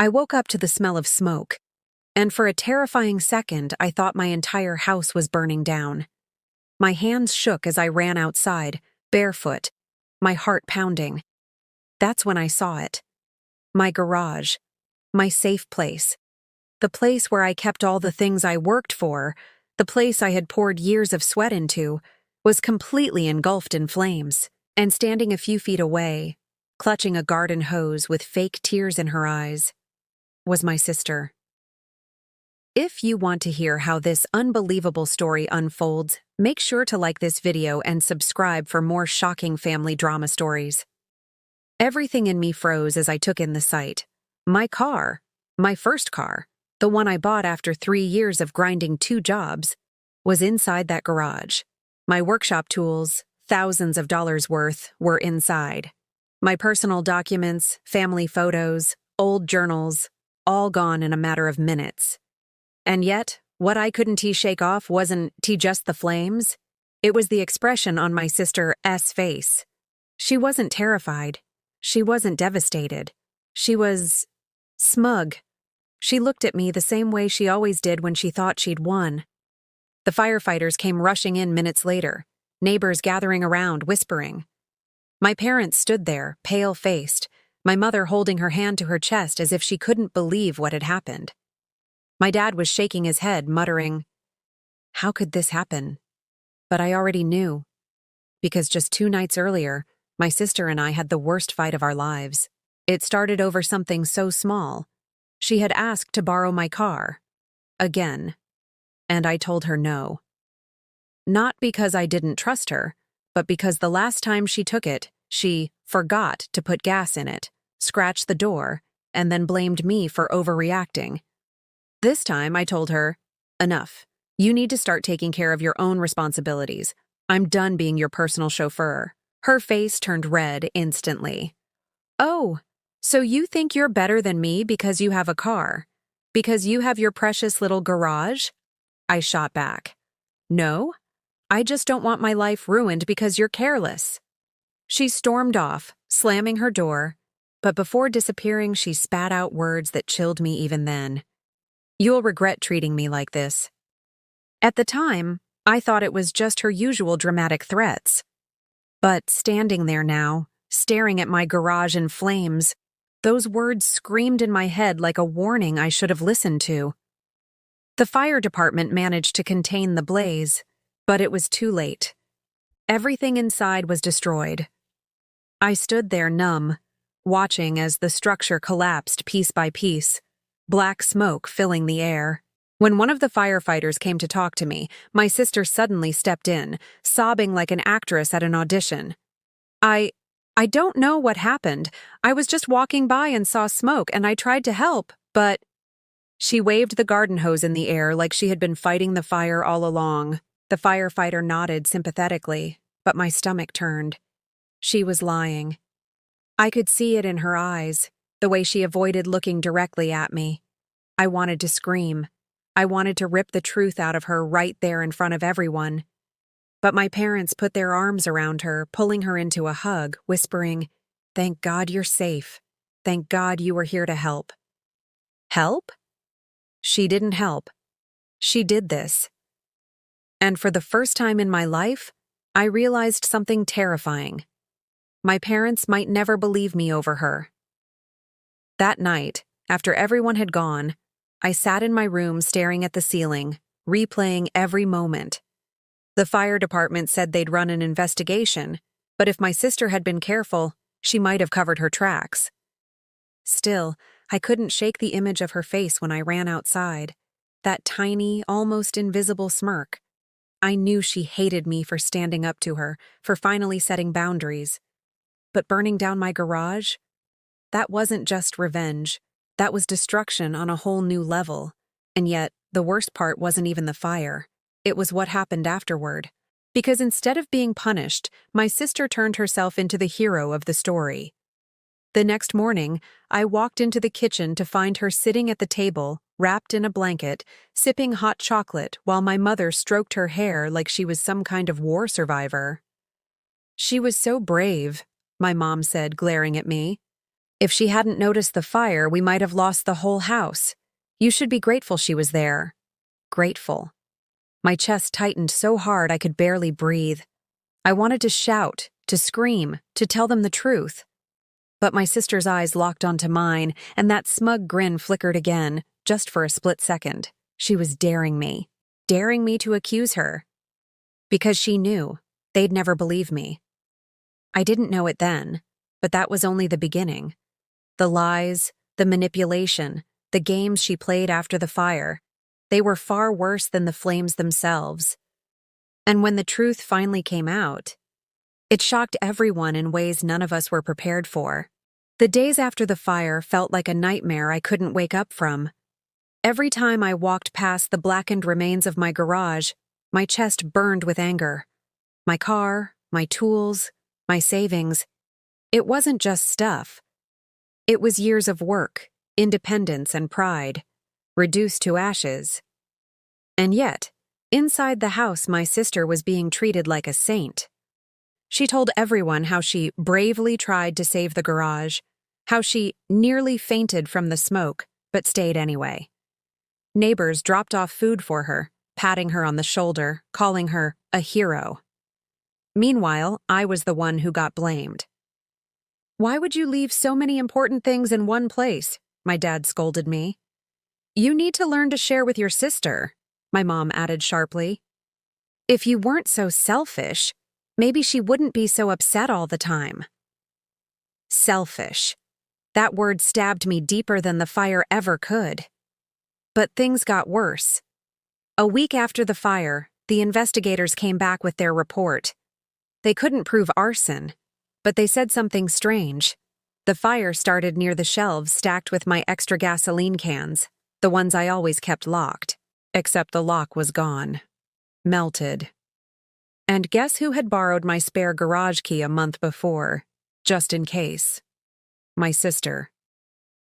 I woke up to the smell of smoke, and for a terrifying second, I thought my entire house was burning down. My hands shook as I ran outside, barefoot, my heart pounding. That's when I saw it. My garage. My safe place. The place where I kept all the things I worked for, the place I had poured years of sweat into, was completely engulfed in flames, and standing a few feet away, clutching a garden hose with fake tears in her eyes, was my sister. If you want to hear how this unbelievable story unfolds, make sure to like this video and subscribe for more shocking family drama stories. Everything in me froze as I took in the sight. My car, my first car, the one I bought after 3 years of grinding 2 jobs, was inside that garage. My workshop tools, thousands of dollars worth, were inside. My personal documents, family photos, old journals, all gone in a matter of minutes. And yet, what I couldn't shake off wasn't just the flames. It was the expression on my sister's face. She wasn't terrified. She wasn't devastated. She was smug. She looked at me the same way she always did when she thought she'd won. The firefighters came rushing in minutes later, neighbors gathering around, whispering. My parents stood there, pale-faced, my mother holding her hand to her chest as if she couldn't believe what had happened. My dad was shaking his head, muttering, "How could this happen?" But I already knew, because just 2 nights earlier, my sister and I had the worst fight of our lives. It started over something so small. She had asked to borrow my car. Again. And I told her no. Not because I didn't trust her, but because the last time she took it, she forgot to put gas in it, scratched the door, and then blamed me for overreacting. This time I told her, "Enough. You need to start taking care of your own responsibilities. I'm done being your personal chauffeur." Her face turned red instantly. "Oh, so you think you're better than me because you have a car? Because you have your precious little garage?" I shot back. "No, I just don't want my life ruined because you're careless." She stormed off, slamming her door, but before disappearing she spat out words that chilled me even then. "You'll regret treating me like this." At the time, I thought it was just her usual dramatic threats. But standing there now, staring at my garage in flames, those words screamed in my head like a warning I should have listened to. The fire department managed to contain the blaze, but it was too late. Everything inside was destroyed. I stood there numb, watching as the structure collapsed piece by piece, black smoke filling the air. When one of the firefighters came to talk to me, my sister suddenly stepped in, sobbing like an actress at an audition. I don't know what happened. I was just walking by and saw smoke and I tried to help, but..." She waved the garden hose in the air like she had been fighting the fire all along. The firefighter nodded sympathetically, but my stomach turned. She was lying. I could see it in her eyes, the way she avoided looking directly at me. I wanted to scream. I wanted to rip the truth out of her right there in front of everyone. But my parents put their arms around her, pulling her into a hug, whispering, "Thank God you're safe. Thank God you were here to help." Help? She didn't help. She did this. And for the first time in my life, I realized something terrifying. My parents might never believe me over her. That night, after everyone had gone, I sat in my room staring at the ceiling, replaying every moment. The fire department said they'd run an investigation, but if my sister had been careful, she might have covered her tracks. Still, I couldn't shake the image of her face when I ran outside, that tiny, almost invisible smirk. I knew she hated me for standing up to her, for finally setting boundaries. But burning down my garage? That wasn't just revenge. That was destruction on a whole new level. And yet, the worst part wasn't even the fire. It was what happened afterward. Because instead of being punished, my sister turned herself into the hero of the story. The next morning, I walked into the kitchen to find her sitting at the table, wrapped in a blanket, sipping hot chocolate while my mother stroked her hair like she was some kind of war survivor. "She was so brave," my mom said, glaring at me. If she hadn't noticed the fire, we might have lost the whole house. You should be grateful she was there. Grateful. My chest tightened so hard I could barely breathe. I wanted to shout, to scream, to tell them the truth. But my sister's eyes locked onto mine, and that smug grin flickered again, just for a split second. She was daring me to accuse her. Because she knew they'd never believe me. I didn't know it then, but that was only the beginning. The lies, the manipulation, the games she played after the fire, they were far worse than the flames themselves. And when the truth finally came out, it shocked everyone in ways none of us were prepared for. The days after the fire felt like a nightmare I couldn't wake up from. Every time I walked past the blackened remains of my garage, my chest burned with anger. My car, my tools, my savings. It wasn't just stuff. It was years of work, independence, and pride, reduced to ashes. And yet, inside the house, my sister was being treated like a saint. She told everyone how she bravely tried to save the garage, how she nearly fainted from the smoke, but stayed anyway. Neighbors dropped off food for her, patting her on the shoulder, calling her a hero. Meanwhile, I was the one who got blamed. "Why would you leave so many important things in one place?" my dad scolded me. "You need to learn to share with your sister," my mom added sharply. "If you weren't so selfish, maybe she wouldn't be so upset all the time." Selfish. That word stabbed me deeper than the fire ever could. But things got worse. A week after the fire, the investigators came back with their report. They couldn't prove arson, but they said something strange. The fire started near the shelves stacked with my extra gasoline cans, the ones I always kept locked, except the lock was gone. Melted. And guess who had borrowed my spare garage key a month before, just in case? My sister.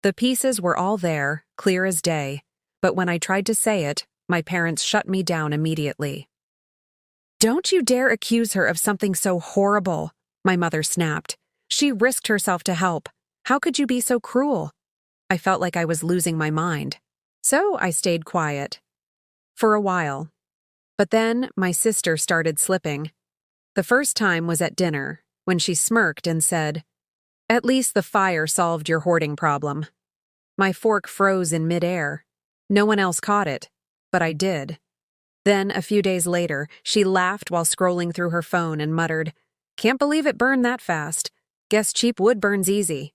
The pieces were all there, clear as day, but when I tried to say it, my parents shut me down immediately. "Don't you dare accuse her of something so horrible," my mother snapped. "She risked herself to help. How could you be so cruel?" I felt like I was losing my mind. So I stayed quiet. For a while. But then my sister started slipping. The first time was at dinner, when she smirked and said, "At least the fire solved your hoarding problem." My fork froze in midair. No one else caught it, but I did. Then, a few days later, she laughed while scrolling through her phone and muttered, "Can't believe it burned that fast. Guess cheap wood burns easy."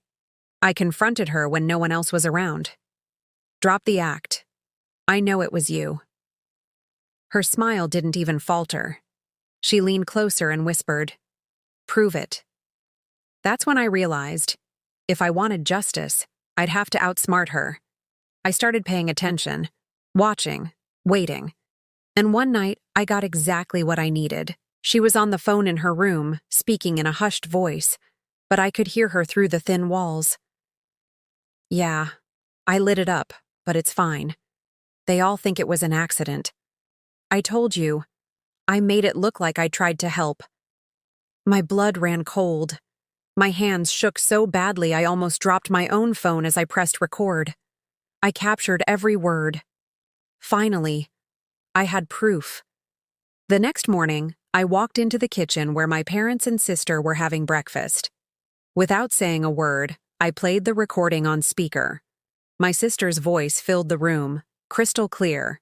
I confronted her when no one else was around. "Drop the act. I know it was you." Her smile didn't even falter. She leaned closer and whispered, "Prove it." That's when I realized, if I wanted justice, I'd have to outsmart her. I started paying attention, watching, waiting. And one night, I got exactly what I needed. She was on the phone in her room, speaking in a hushed voice, but I could hear her through the thin walls. "Yeah, I lit it up, but it's fine. They all think it was an accident. I told you, I made it look like I tried to help." My blood ran cold. My hands shook so badly I almost dropped my own phone as I pressed record. I captured every word. Finally, I had proof. The next morning, I walked into the kitchen where my parents and sister were having breakfast. Without saying a word, I played the recording on speaker. My sister's voice filled the room, crystal clear.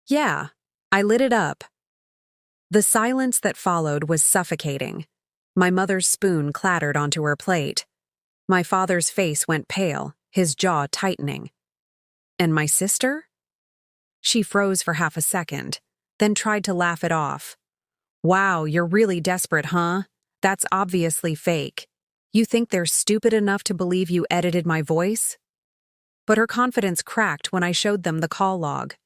"Yeah, I lit it up." The silence that followed was suffocating. My mother's spoon clattered onto her plate. My father's face went pale, his jaw tightening. And my sister? She froze for half a second, then tried to laugh it off. "Wow, you're really desperate, huh? That's obviously fake. You think they're stupid enough to believe you edited my voice?" But her confidence cracked when I showed them the call log.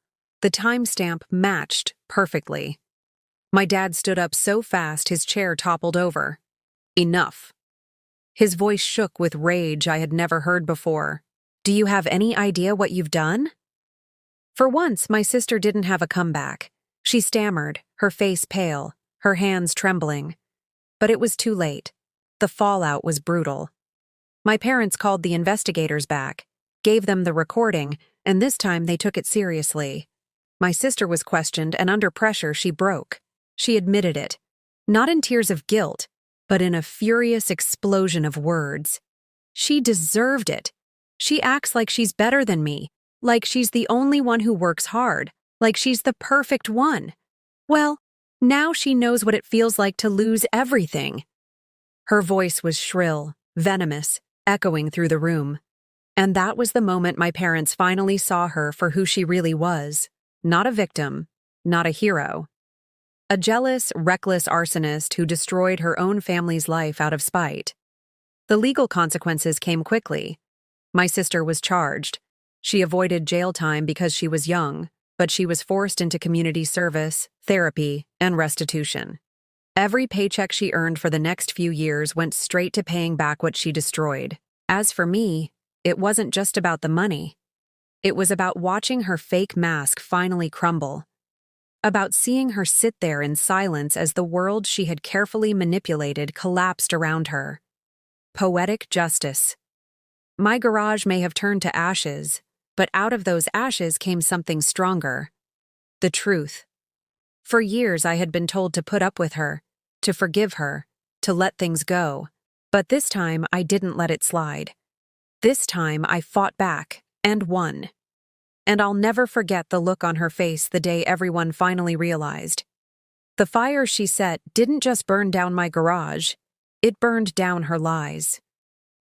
The timestamp matched perfectly. My dad stood up so fast his chair toppled over. "Enough." His voice shook with rage I had never heard before. "Do you have any idea what you've done?" For once, my sister didn't have a comeback. She stammered, her face pale, her hands trembling. But it was too late. The fallout was brutal. My parents called the investigators back, gave them the recording, and this time they took it seriously. My sister was questioned, and under pressure, she broke. She admitted it. Not in tears of guilt, but in a furious explosion of words. She deserved it. She acts like she's better than me, like she's the only one who works hard, like she's the perfect one. Well, now she knows what it feels like to lose everything. Her voice was shrill, venomous, echoing through the room. And that was the moment my parents finally saw her for who she really was. Not a victim, not a hero. A jealous, reckless arsonist who destroyed her own family's life out of spite. The legal consequences came quickly. My sister was charged. She avoided jail time because she was young, but she was forced into community service, therapy, and restitution. Every paycheck she earned for the next few years went straight to paying back what she destroyed. As for me, it wasn't just about the money. It was about watching her fake mask finally crumble. About seeing her sit there in silence as the world she had carefully manipulated collapsed around her. Poetic justice. My garage may have turned to ashes, but out of those ashes came something stronger. The truth. For years I had been told to put up with her, to forgive her, to let things go. But this time I didn't let it slide. This time I fought back and won. And I'll never forget the look on her face the day everyone finally realized. The fire she set didn't just burn down my garage, it burned down her lies.